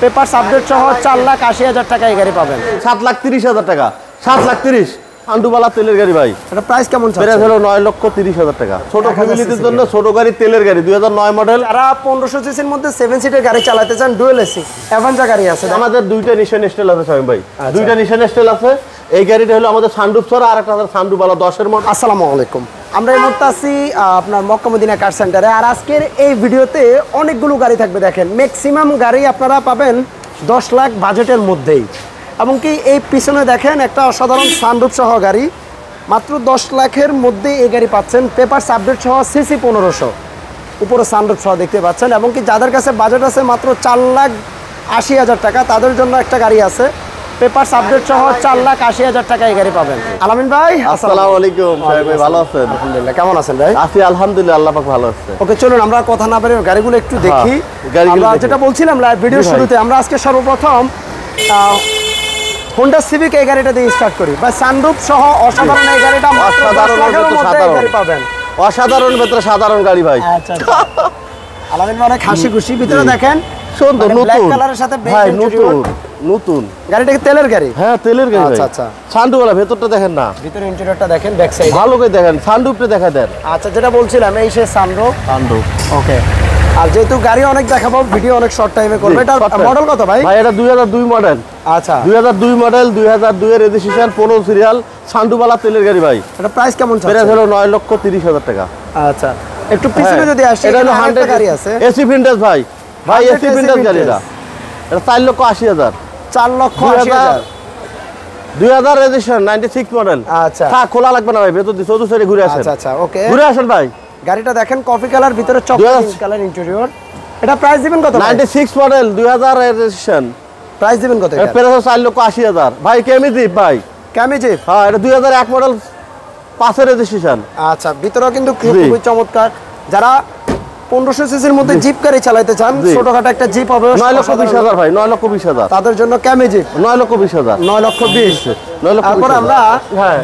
Papers update সহ 4,80,000 টাকা এই গাড়ি পাবেন। 7,30,000 টাকা, 7,30,000 আন্ডুবালা তেলের গাড়ি ভাই। এটা প্রাইস কেমন প্রাইস হলো 9,30,000 টাকা। ছোট ফ্যামিলিদের জন্য ছোট গাড়ি তেলের গাড়ি 2009 মডেল। যারা 1500 সিসির মধ্যে 7 সিটের গাড়ি চালাতে চান, ডুয়েল এসি অ্যাভেঞ্জার গাড়ি আছে আমাদের দুইটা নিশান স্টাইল আছে শামিম ভাই, দুইটা নিশান স্টাইল আছে। এই গাড়িটা হলো আমাদের সানরুফ ছাড়া, আর একটা সানরুফওয়ালা 10 মডেল। আসসালামু আলাইকুম, আমরা এই মুহূর্তে আছি আপনার মক্কা মদিনা কার সেন্টারে। আর আজকের এই ভিডিওতে অনেকগুলো গাড়ি থাকবে। দেখেন, ম্যাক্সিমাম গাড়ি আপনারা পাবেন 10 লাখ বাজেটের মধ্যেই। এমনকি এই পিছনে দেখেন একটা অসাধারণ সানরুফ সহ গাড়ি, মাত্র 10 লাখের মধ্যে এই গাড়ি পাচ্ছেন। পেপারস আপডেট সহ সিসি 1500, উপরে সানরুফ সহ দেখতে পাচ্ছেন। এবং কি যাদের কাছে বাজেট আছে মাত্র 4,80,000 টাকা, তাদের জন্য একটা গাড়ি আছে পেপারস আপডেট সহ 4,80,000 টাকা এই গাড়ি পাবেন। আলামিন ভাই, আসসালামু আলাইকুম। সাহেব ভাই ভালো আছেন? আলহামদুলিল্লাহ, কেমন আছেন ভাই? আছি আলহামদুলিল্লাহ, আল্লাহ পাক ভালো আছে। ওকে, চলুন আমরা কথা না বলে গাড়িগুলো একটু দেখি। আমরা যেটা বলছিলাম লাইভ ভিডিও শুরুতে, আমরা আজকে সর্বপ্রথম হোন্ডা সিভিক এই গাড়িটা দিয়ে স্টার্ট করি। বা সানরুফ সহ অসাধারণ এই গাড়িটা মাত্র 10 লাখের মধ্যে এই গাড়ি পাবেন। অসাধারণ ভেতরে সাধারণ গাড়ি ভাই। আচ্ছা আচ্ছা, আলামিন অনেক হাসি খুশি। ভিতরে দেখেন সুন্দর ব্ল্যাক নতুন কালারের সাথে ভাই, নতুন নতুন গাড়িটা কি তেলের গাড়ি? হ্যাঁ তেলের গাড়ি। আচ্ছা আচ্ছা, সানরুফওয়ালা ভেতরটা দেখেন না, ভিতরে ইন্টেরিয়রটা দেখেন, ব্যাক সাইড ভালো করে দেখেন, সানরুফটা দেখা দেন। আচ্ছা, যেটা বলছিলাম এই সে সানরুফ। ওকে, আর যেহেতু গাড়ি অনেক দেখাবো, ভিডিও অনেক শর্ট টাইমে করবে। এটা মডেল কত ভাই? ভাই এটা 2002 মডেল। আচ্ছা, 2002 মডেল, 2002 এর রেজিস্ট্রেশন, 15 সিরিয়াল, সানরুফওয়ালা তেলের গাড়ি ভাই। এটা প্রাইস কেমন চলছে? প্রাইস হলো 9,30,000 টাকা। আচ্ছা, একটু পিছনে যদি আসি, এটা হলো 100 গাড়ি আছে এসি ভিনটেজ ভাই। ভাই এসি ভিনটেজ গাড়ি এটা 4,80,000। 4,80,000 2000 রেজিস্ট্রেশন, 96 মডেল। আচ্ছা, থাক, খোলা লাগবে না ভাই, ভেতর দিয়ে চৌধুরী সাইডে ঘুরে আসেন। আচ্ছা আচ্ছা, ওকে, ঘুরে আসেন ভাই। গাড়িটা দেখেন, কফি কালার, ভিতরে চকলেট কালার ইন্টেরিয়র। এটা প্রাইস দিবেন কত? 96 মডেল, 2000 রেজিস্ট্রেশন। প্রাইস দিবেন কত? এর প্রাইস 4,80,000 ভাই। কেমিজিপ ভাই, ক্যামিজিপ। হ্যাঁ এটা 2001 মডেল, 5 এর রেজিস্ট্রেশন। আচ্ছা, ভিতরেও কিন্তু খুবই চমৎকার। যারা 1500 সিসির মধ্যে জিপ গাড়ি চালাতে চান, ছোটখাটো একটা জিপ হবে 9,20,000 ভাই, 9,20,000 তাদের জন্য ক্যামিজিপ। 9,20,000, 9,20,000। তারপর আমরা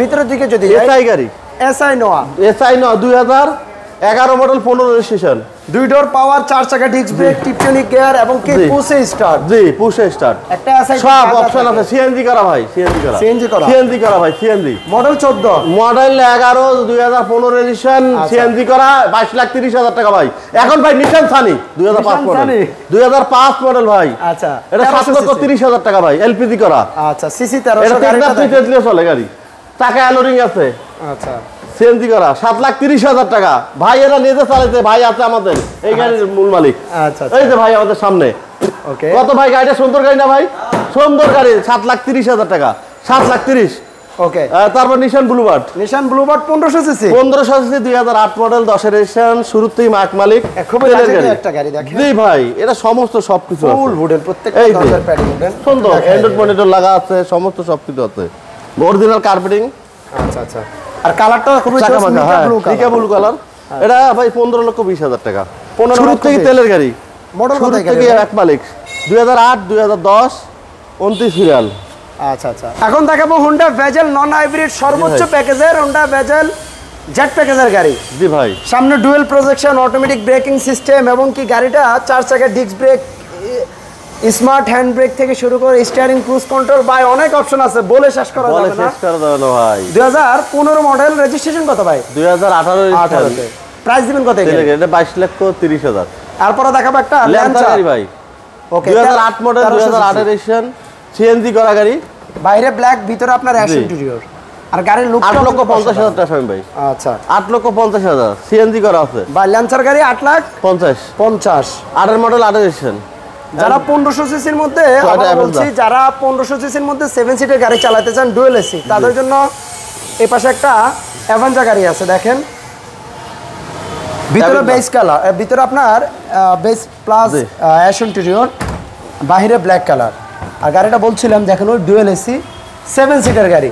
ভিতরের দিকে যদি এসআই গাড়ি, এসআই নোয়া, এসআই নোয়া 2011 মডেল, 15 রেজিস্ট্রেশন। 2 ডোর পাওয়ার, 4 চাকা ডিস্ক ব্রেক, টিপটনিক গিয়ার এবং কি পুশে স্টার্ট। জি, পুশে স্টার্ট। একটা এসআই সব অপশন আছে। সিএনজি করা ভাই, সিএনজি করা, সিএনজি করা, সিএনজি করা ভাই, CNG. Model 14, model 11, 2015 registration, CNG করা, 22,30,000 টাকা ভাই। এখন ভাই নিশান সানি 2005 মডেল, 2005 মডেল ভাই। আচ্ছা, এটা 7,30,000 টাকা ভাই, এলপিজি করা। আচ্ছা, সিসি 1300 গাড়িটা তেজলে চলে গাড়ি, টাকা অ্যালোরিং আছে। আচ্ছা, সিএনজি করা, 7,30,000 টাকা ভাই। এরা নিজে চালাতে ভাই আছে আমাদের, এই গাড়ির মূল মালিক। আচ্ছা, এই যে ভাই আমাদের সামনে। ওকে, কত ভাই গাড়িটা? সুন্দর গাড়ি না ভাই? সুন্দর গাড়ি, 7,30,000 টাকা, 7,30,000। ওকে, তারপর নিশান ব্লুবার্ড, নিশান ব্লুবার্ড 1500 সিসি, 1500 সিসি, 2008 মডেল, 10 এর রেজিস্ট্রেশন, শুরুতেই মার্ক মালিক। খুবই একটা গাড়ি দেখেন। জি ভাই, এটা সমস্ত সবকিছু আছে, ফুল উডেন, প্রত্যেকটা দরজার প্যাডিং উডেন, সুন্দর অ্যান্ড্রয়েড মনিটর লাগা আছে, সমস্ত সবকিছু আছে, অরিজিনাল কার্পেটিং। আচ্ছা আচ্ছা, আর কালারটা খুবই ব্লু কালার। এটা ভাই 15,20,000 টাকা। শুরু থেকে তেলের গাড়ি, মডেল কত? থেকে এক মালিক, 2008, 2010, 29 সিরিয়াল। আচ্ছা আচ্ছা, এখন দেখাবো হোন্ডা ভেজেল নন হাইব্রিড সর্বোচ্চ প্যাকেজের হোন্ডা ভেজেল জেড প্যাকেজের গাড়ি। জি ভাই, সামনে dual projection, automatic braking system এবং কি গাড়িটা 4 চাকা disc brake, smart hand brake থেকে শুরু করে স্টিয়ারিং, ক্রুজ কন্ট্রোল, ভাই অনেক অপশন আছে, বলে শেষ করা যাবে না। ভাই 2015 মডেল, রেজিস্ট্রেশন কত ভাই? 2018 তে। প্রাইস দিবেন কত? এটা 22,30,000। তারপরে দেখাবো একটা ল্যান্সার গাড়ি ভাই। ওকে, 2008 মডেল, 2008 এর রেজিস্ট্রেশন, সিএনজি করা গাড়ি, বাইরে ব্ল্যাক, ভিতরে আপনার অ্যাশ ইন্টেরিয়র। আর গাড়ির লুক 8,50,000 টাকা ভাই। আচ্ছা, 8,50,000 সিএনজি করা আছে। বা ল্যান্সার গাড়ি 8,50,000। 8 এর মডেল, 8 এর রেজিস্ট্রেশন। যারা 1500 সিসির মধ্যে, বলছি যারা 1500 সিসির মধ্যে 7 সিটের গাড়ি চালাতে চান ডুয়েল এসি, তাদের জন্য এই পাশে একটা অ্যাভেঞ্জার গাড়ি আছে দেখেন। ভিতরে বেস কালার, ভিতরে আপনার বেস প্লাস অ্যাশ ইন্টেরিয়র, বাইরে ব্ল্যাক কালার। আর গাড়িটা বলছিলাম দেখেন ওই ডুয়েল এসি 7 সিটের গাড়ি।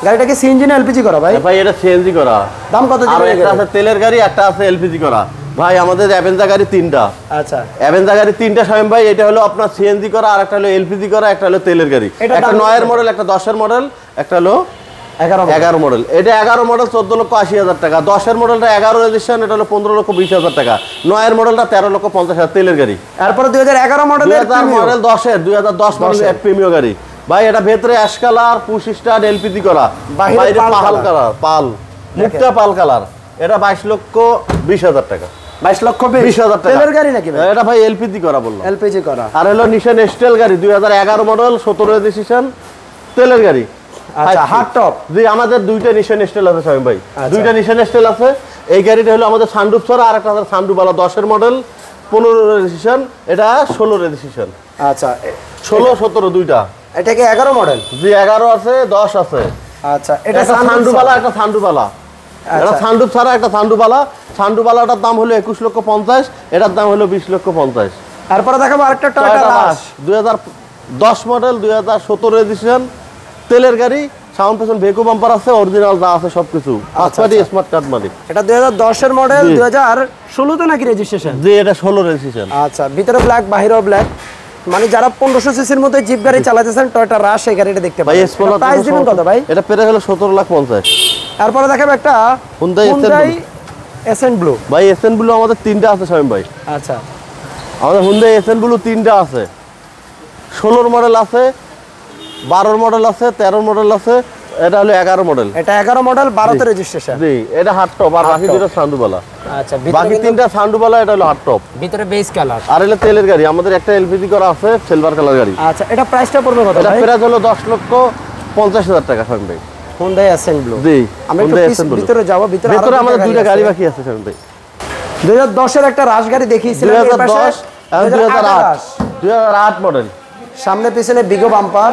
গাড়িটা কি সিএনজি না এলপিজি করা ভাই? ভাই এটা সিএনজি করা। দাম কত? একটা আছে তেলের গাড়ি, একটা আছে এলপিজি করা ভাই। আমাদের অ্যাভেঞ্জার গাড়ি 3টা। আচ্ছা, অ্যাভেঞ্জার গাড়ি 3টা শামিম ভাই। এটা হলো আপনার সিএনজি করা, আর একটা হলো এলপিজি করা, একটা হলো তেলের গাড়ি। একটা 9 এর মডেল, একটা 10 এর মডেল, একটা হলো 11 মডেল, এটা 11 মডেল 14,80,000 টাকা। 10 এর মডেলটা 11 রেজিস্ট্রেশন, এটা হলো 15,20,000 টাকা। 9 এর মডেলটা 13,50,000 তেলের গাড়ি। এরপরে 2011 মডেলের 2000 মডেল 2010 মডেল প্রিমিয়াম গাড়ি ভাই। এটা ভেতরে ash colour, push start, LPG করা, বাইরে পাল কালার, পাল মুক্তা পাল কালার। এটা 22,20,000 টাকা। 22,20,000 টাকা তেলের গাড়ি নাকি ভাই? এটা ভাই এলপিজি করা বললাম, এলপিজি করা। আর হলো নিশান স্টাইল গাড়ি 2011 মডেল 17 রেজিস্ট্রেশন তেলের গাড়ি। আচ্ছা, হার্ড টপ। জি, আমাদের দুইটা নিশান স্টাইল আছে শামিম ভাই, দুইটা নিশান স্টাইল আছে। এই গাড়িটা হলো আমাদের সানরুফ ছাড়া, আর একটা সানরুফওয়ালা 10 এর মডেল 15 রেজিস্ট্রেশন, এটা 16 রেজিস্ট্রেশন। আচ্ছা, 16 17 দুইটা। এটা কি 11 মডেল? জি, 11 আছে, 10 আছে। আচ্ছা, এটা সানরুফওয়ালা, একটা সানরুফওয়ালা, এটা সানরুফ ছাড়া একটা সানরুফওয়ালা। সানরুফওয়ালাটার দাম হলো 21,50,000, এটার দাম হলো 20,50,000। তারপরে দেখাবো আরেকটা টয়োটা রাশ 2010 মডেল 2017 রেজিস্ট্রেশন তেলের গাড়ি। সাউন্ড পেছন ভেকো বাম্পার আছে, অরিজিনাল যা আছে সবকিছু, পাঁচপাটি স্মার্ট কার্ড মালিক। এটা 2010 এর মডেল, 2016 তে নাকি রেজিস্ট্রেশন? জি, এটা 16 রেজিস্ট্রেশন। আচ্ছা, ভিতরে ব্ল্যাক, বাইরেও ব্ল্যাক। মানে যারা 1500 সিসির মধ্যে জিপ গাড়ি চালাতেছেন, টয়োটা রাশ এই গাড়িটা দেখতে পাবেন। প্রাইস দিবেন কত ভাই? এটা পেরে হলো 17,50,000। তারপরে দেখাবো একটা Hyundai Accent Blue। ভাই Accent Blue আমাদের 3টা আছে শামিম ভাই। আচ্ছা, আমাদের Hyundai Accent Blue 3টা আছে। 16 মডেল আছে, 12 মডেল আছে, 13 মডেল আছে। এটা হলো 11 মডেল। এটা 11 মডেল 12 তে রেজিস্ট্রেশন। জি, এটা হার্ড টপ, আর বাকি দুটো সানরুফওয়ালা। আচ্ছা, বাকি 3টা সানরুফওয়ালা, এটা হলো হার্ড টপ। ভিতরে বেজ কালার, আর এটা তেলের গাড়ি। আমাদের একটা এলপিজি করা আছে, সিলভার কালার গাড়ি। আচ্ছা, এটা প্রাইসটা পড়বে কত এটা ভাই? প্রাইস হলো 10,50,000 টাকা শামিম ভাই। Hyundai Accent Blue। জি, আমরা একটু ভিতরে যাব। ভিতরে আমাদের দুইটা গাড়ি বাকি আছে শামিম ভাই। 2010 এর একটা রাশ গাড়ি দেখিয়েছিলাম, এই পাশে 2008 মডেল, সামনে পিছনে বিগো বাম্পার,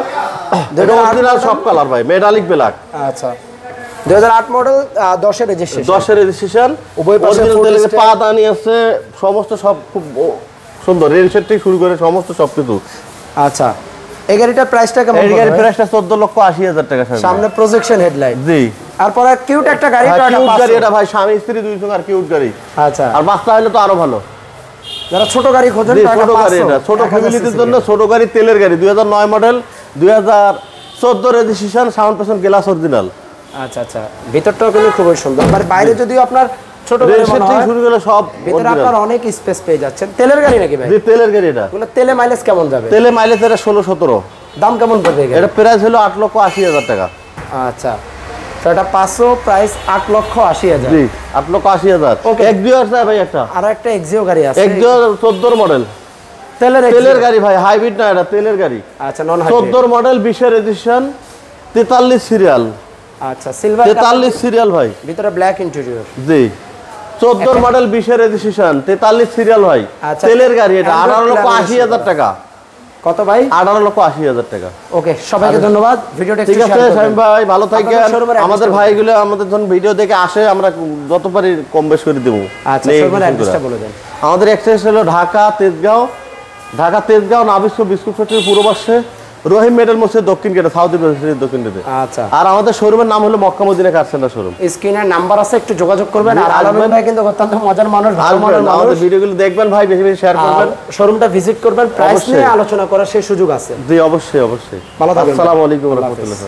অরিজিনাল সব কালার ভাই, মেটালিক ব্ল্যাক। আচ্ছা, 2008 মডেল, 10 এর রেজিস্ট্রেশন। 10 এর রেজিস্ট্রেশন, উভয় পাশে পাদানি আছে, সমস্ত সব খুব সুন্দর, রেল সেট থেকে শুরু করে সমস্ত সবকিছু। আচ্ছা, এই গাড়িটার প্রাইসটা কেমন? এই গাড়ির প্রাইসটা 14,80,000 টাকা। সামনে প্রজেকশন হেডলাইট। জি, তারপরে কিউট একটা গাড়ি, কিউট গাড়ি এটা ভাই, স্বামী স্ত্রী দুই সঙ্গে, আর কিউট গাড়ি। আচ্ছা, আর বাচ্চা হলে তো আরো ভালো। যারা ছোট গাড়ি খোঁজেন, ছোট গাড়ি, এটা ছোট ফ্যামিলিদের জন্য ছোট গাড়ি, তেলের গাড়ি। 2009 মডেল 2014 রেজিস্ট্রেশন, সাউন্ড পেছন গ্লাস অরিজিনাল। আচ্ছা আচ্ছা, ভিতরটাও কিন্তু খুবই সুন্দর। মানে বাইরে যদিও আপনার ছোট গাড়ি মনে হয়, শুরু করে সব ভিতরে আপনার অনেক স্পেস পেয়ে যাচ্ছেন। তেলের গাড়ি নাকি ভাই? জি, তেলের গাড়ি। এটা মানে তেলে মাইলেজ কেমন যাবে? তেলে মাইলেজ এটা 16-17। দাম কেমন পড়বে? এটা প্রাইস হলো 8,80,000 টাকা। আচ্ছা, তো এটা 500, প্রাইস 8,80,000। জি, 8,80,000। এক্সিও আছে ভাই একটা, আর একটা এক্সিও গাড়ি আছে, এক্সিও 14 মডেল তেলের গাড়ি ভাই, হাইব্রিড না, এটা তেলের গাড়ি। আচ্ছা, নন হাইব্রিড। 14 মডেল 20 এর রেজিস্ট্রেশন, 43 সিরিয়াল। আচ্ছা, সিলভার 43 সিরিয়াল ভাই, ভিতরে ব্ল্যাক ইন্টেরিয়র। জি, 14 মডেল 20 এর রেজিস্ট্রেশন, 43 সিরিয়াল ভাই, তেলের গাড়ি। এটা 18,80,000 টাকা। কত ভাই? 18,80,000 টাকা। ওকে, সবাইকে ধন্যবাদ। ভিডিওটা ঠিক আছে শামিম ভাই, ভালো থাকেন। আমাদের ভাইগুলো আমাদের যখন ভিডিও দেখে আসে, আমরা যত পারি কম বেশ করে দেবো। আচ্ছা, শোরুমের অ্যাড্রেসটা বলে দেন। আমাদের অ্যাড্রেস হলো ঢাকা তেজগাঁও নাবিস্ক বিস্কুট ফ্যাক্টরির পূর্ব পাশে, রহিম মেডেল মসজিদের দক্ষিণ গেটে, সাউথ ইউনিভার্সিটির দক্ষিণ গেটে। আচ্ছা, আর আমাদের শোরুমের নাম হলো Mecca Medina car centre showroom. স্ক্রিনে নাম্বার আছে, একটু যোগাযোগ করবেন। আর আলমিন ভাই কিন্তু অত্যন্ত মজার মানুষ, ভালো মানুষ। আমাদের ভিডিওগুলো দেখবেন ভাই, বেশি বেশি শেয়ার করবেন। শোরুমটা ভিজিট করবেন, প্রাইস নিয়ে আলোচনা করার সেই সুযোগ আছে। জি, অবশ্যই। ভালো থাকবেন। আসসালামু আলাইকুম ওয়া রাহমাতুল্লাহ।